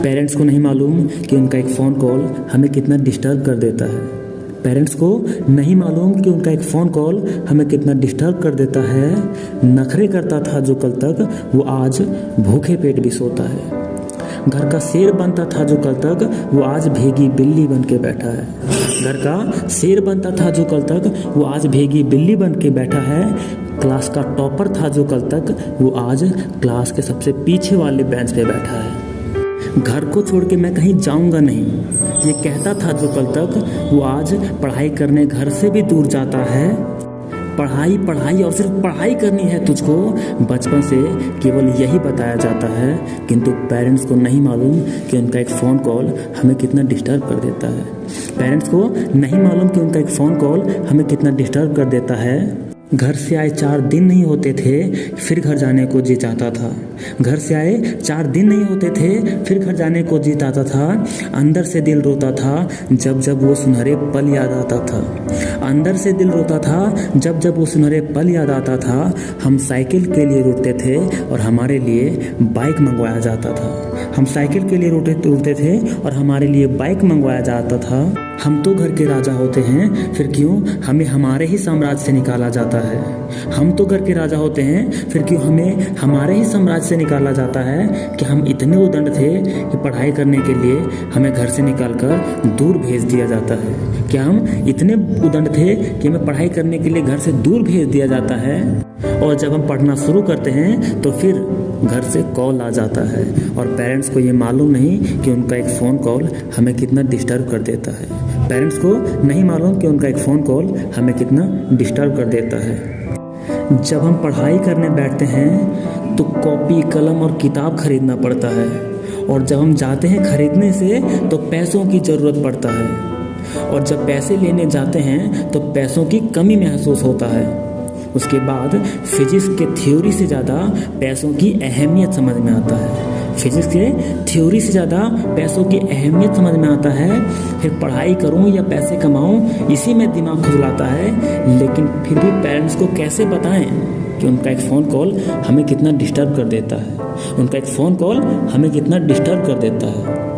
Parents को नहीं मालूम कि उनका एक फ़ोन कॉल हमें कितना डिस्टर्ब कर देता है। पेरेंट्स को नहीं मालूम कि उनका एक फ़ोन कॉल हमें कितना डिस्टर्ब कर देता है। नखरे करता था जो कल तक, वो आज भूखे पेट भी सोता है। घर का शेर बनता था जो कल तक, वो आज भीगी बिल्ली बन के बैठा है। घर का शेर बनता था जो कल तक, वो आज भीगी बिल्ली बन के बैठा है। क्लास का टॉपर था जो कल तक, वो आज क्लास के सबसे पीछे वाले बेंच पे बैठा है। घर को छोड़ के मैं कहीं जाऊंगा नहीं, ये कहता था जो कल तक, वो आज पढ़ाई करने घर से भी दूर जाता है। पढ़ाई पढ़ाई और सिर्फ पढ़ाई करनी है तुझको, बचपन से केवल यही बताया जाता है। किंतु पेरेंट्स को नहीं मालूम कि उनका एक फ़ोन कॉल हमें कितना डिस्टर्ब कर देता है। पेरेंट्स को नहीं मालूम कि उनका एक फ़ोन कॉल हमें कितना डिस्टर्ब कर देता है। घर से आए 4 दिन नहीं होते थे, फिर घर जाने को जी चाहता था। घर से आए 4 दिन नहीं होते थे, फिर घर जाने को जी चाहता था। अंदर से दिल रोता था जब जब वो सुनहरे पल याद आता था। अंदर से दिल रोता था जब जब वो सुनहरे पल याद आता था। हम साइकिल के लिए रुकते थे और हमारे लिए बाइक मंगवाया जाता था। हम साइकिल के लिए रुकते थे और हमारे लिए बाइक मंगवाया जाता था। हम तो घर के राजा होते हैं, फिर क्यों हमें हमारे ही साम्राज्य से निकाला जाता है। हम तो घर के राजा होते हैं, फिर क्यों हमें हमारे ही साम्राज्य से निकाला जाता है। कि हम इतने उदंड थे कि पढ़ाई करने के लिए हमें घर से निकालकर दूर भेज दिया जाता है। क्या हम इतने उदंड थे कि हमें पढ़ाई करने के लिए घर से दूर भेज दिया जाता है। और जब हम पढ़ना शुरू करते हैं तो फिर घर से कॉल आ जाता है। और पेरेंट्स को ये मालूम नहीं कि उनका एक फ़ोन कॉल हमें कितना डिस्टर्ब कर देता है। पेरेंट्स को नहीं मालूम कि उनका एक फ़ोन कॉल हमें कितना डिस्टर्ब कर देता है। जब हम पढ़ाई करने बैठते हैं तो कॉपी कलम और किताब खरीदना पड़ता है। और जब हम जाते हैं खरीदने से तो पैसों की ज़रूरत पड़ता है। और जब पैसे लेने जाते हैं तो पैसों की कमी महसूस होता है। उसके बाद फिजिक्स के थ्योरी से ज़्यादा पैसों की अहमियत समझ में आता है। फिजिक्स के थ्योरी से ज़्यादा पैसों की अहमियत समझ में आता है। फिर पढ़ाई करूं या पैसे कमाऊं, इसी में दिमाग खुजलाता है। लेकिन फिर भी पेरेंट्स को कैसे बताएं कि उनका एक फ़ोन कॉल हमें कितना डिस्टर्ब कर देता है। उनका एक फ़ोन कॉल हमें कितना डिस्टर्ब कर देता है।